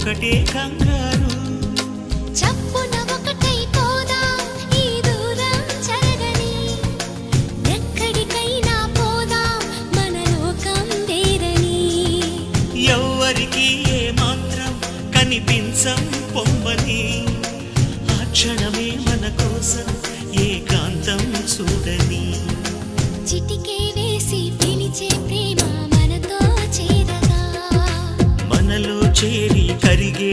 ఒకటే కంగారు చప్పున ఒకటై పోదా ఈ దూరం చెరగని ఎక్కడికైనా పోదా మన లోకం దేరని ఎవ్వరికి ఏ మాత్రం కనిపించం పొమ్మని ఆ క్షణమే మన కోసం ఏకాంతం చూడని చిటికే వేసి పిలిచే ప్రేమ మనతో చేరగా మనలో చేరి కరిగే